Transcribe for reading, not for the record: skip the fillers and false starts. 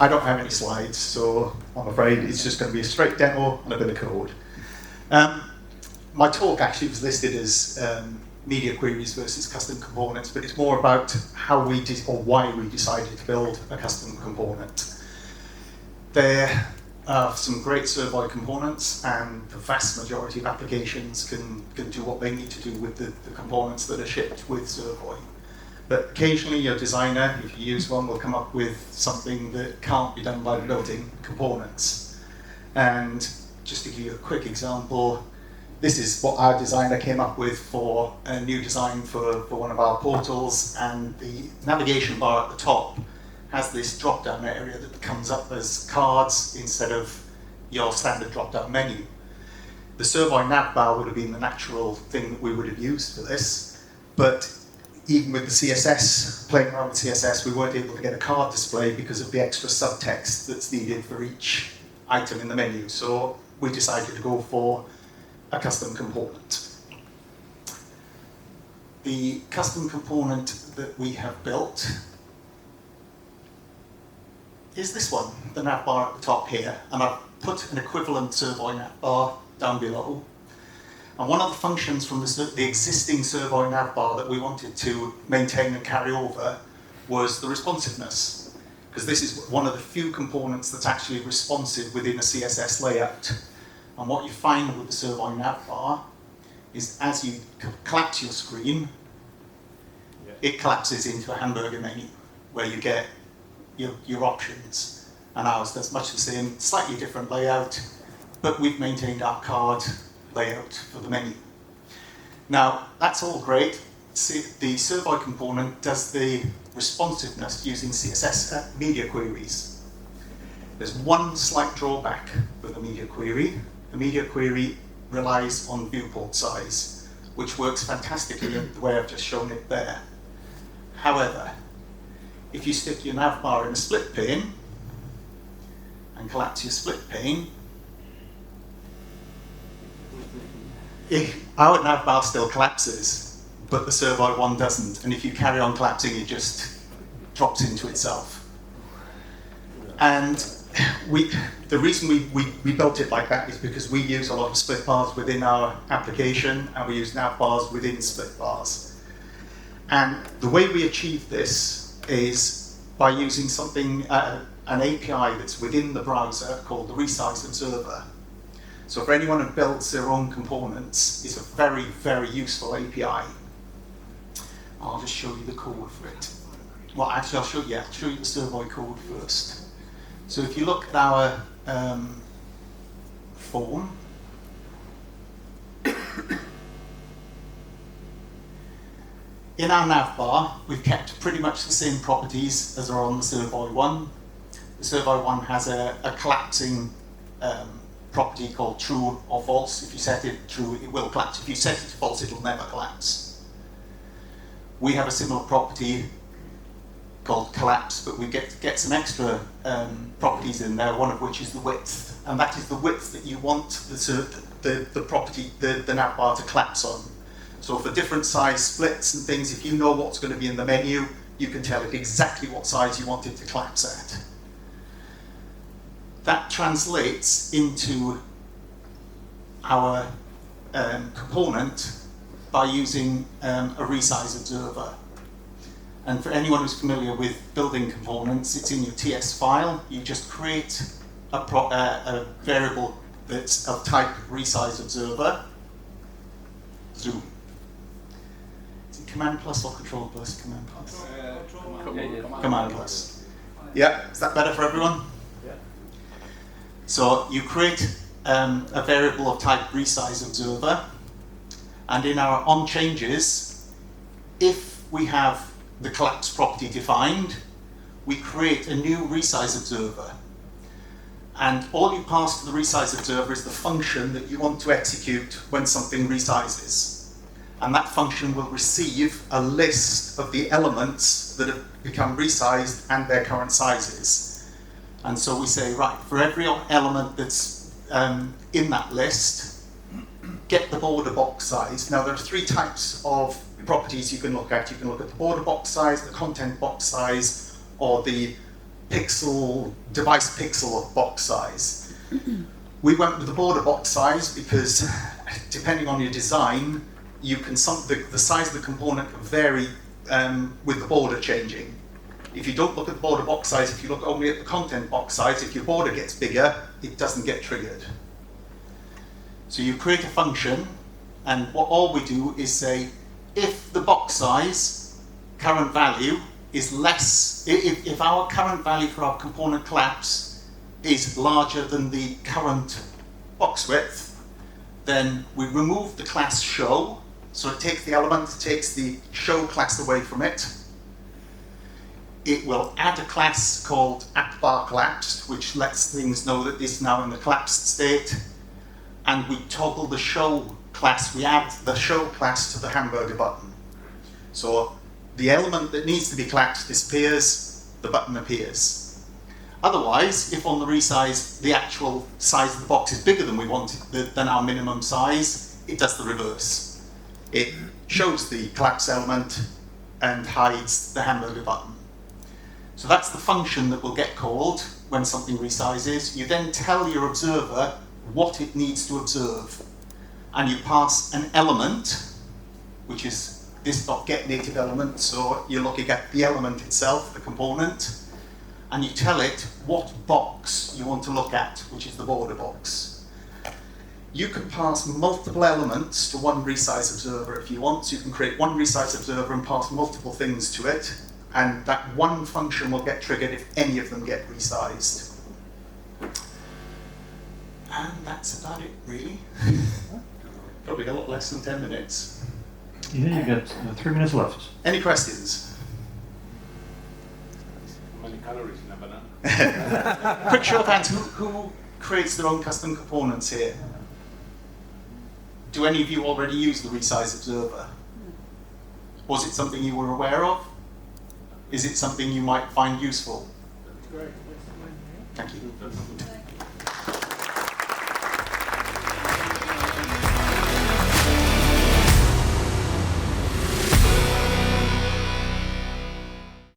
I don't have any slides, so I'm afraid it's just going to be a straight demo and a bit of code. My talk actually was listed as media queries versus custom components, but it's more about how we did, or why we decided to build a custom component. There are some great Servoy components, and the vast majority of applications can do what they need to do with the components that are shipped with Servoy. But occasionally your designer, if you use one, will come up with something that can't be done by building components. And just to give you a quick example, this is what our designer came up with for a new design for one of our portals, and the navigation bar at the top has this drop-down area that comes up as cards instead of your standard drop-down menu. The Servoy nav bar would have been the natural thing that we would have used for this, but even with the CSS, playing around with CSS, we weren't able to get a card display because of the extra subtext that's needed for each item in the menu. So we decided to go for a custom component. The custom component that we have built is this one, the nav bar at the top here, and I've put an equivalent Servoy nav bar down below. And one of the functions from the existing Servoy nav bar that we wanted to maintain and carry over was the responsiveness, because this is one of the few components that's actually responsive within a CSS layout. And what you find with the Servoy nav bar is as you collapse your screen, it collapses into a hamburger menu where you get your options. And ours does much the same, slightly different layout, but we've maintained our card layout for the menu. Now, that's all great. The Servoy component does the responsiveness using CSS media queries. There's one slight drawback with a media query. The media query relies on viewport size, which works fantastically the way I've just shown it there. However, if you stick your nav bar in a split pane and collapse your split pane, our nav bar still collapses, but the Servoy one doesn't. And if you carry on collapsing, it just drops into itself. And the reason we built it like that is because we use a lot of split bars within our application, and we use nav bars within split bars. And the way we achieve this is by using something, an API that's within the browser called the Resize Observer. So for anyone who builds their own components, it's a very, very useful API. I'll just show you the code for it. Well, actually, I'll show you the Servoy code first. So if you look at our form, in our navbar, we've kept pretty much the same properties as are on the Servoy one. The Servoy one has a collapsing property called true or false. If you set it true, it will collapse. If you set it to false, it'll never collapse. We have a similar property called collapse, but we get some extra properties in there, one of which is the width. And that is the width that you want the property, the navbar to collapse on. So for different size splits and things, if you know what's going to be in the menu, you can tell it exactly what size you want it to collapse at. That translates into our component by using a resize observer. And for anyone who's familiar with building components, it's in your TS file. You just create a variable that's of type resize observer. Zoom. Is it Command plus or Control plus? Command plus. Command plus. Yeah, is that better for everyone? Yeah. So you create a variable of type resize observer, and in our on changes, if we have the collapse property defined, we create a new resize observer. And all you pass to the resize observer is the function that you want to execute when something resizes. And that function will receive a list of the elements that have become resized and their current sizes. And so we say, right, for every element that's in that list, get the border box size. Now there are three types of properties you can look at. You can look at the border box size, the content box size, or the device pixel of box size. We went with the border box size because, depending on your design, the size of the component can vary with the border changing. If you don't look at the border box size, if you look only at the content box size, if your border gets bigger, it doesn't get triggered. So you create a function, and all we do is say, if the box size current value is less, if our current value for our component collapse is larger than the current box width, then we remove the class show. So it takes the element, takes the show class away from it. It will add a class called @bar_collapsed, which lets things know that it's now in the collapsed state. And we toggle the show class, we add the show class to the hamburger button. So the element that needs to be collapsed disappears, the button appears. Otherwise, if on the resize, the actual size of the box is bigger than we want, than our minimum size, it does the reverse. It shows the collapse element and hides the hamburger button. So that's the function that will get called when something resizes. You then tell your observer what it needs to observe. And you pass an element, which is this.getNative element, so you're looking at the element itself, the component, and you tell it what box you want to look at, which is the border box. You can pass multiple elements to one resize observer if you want, so you can create one resize observer and pass multiple things to it, and that one function will get triggered if any of them get resized. And that's about it, really. Probably a lot less than 10 minutes. Yeah, you've got 3 minutes left. Any questions? How many calories in a banana? Quick show of hands, who creates their own custom components here? Do any of you already use the resize observer? Was it something you were aware of? Is it something you might find useful? Great. Thank you.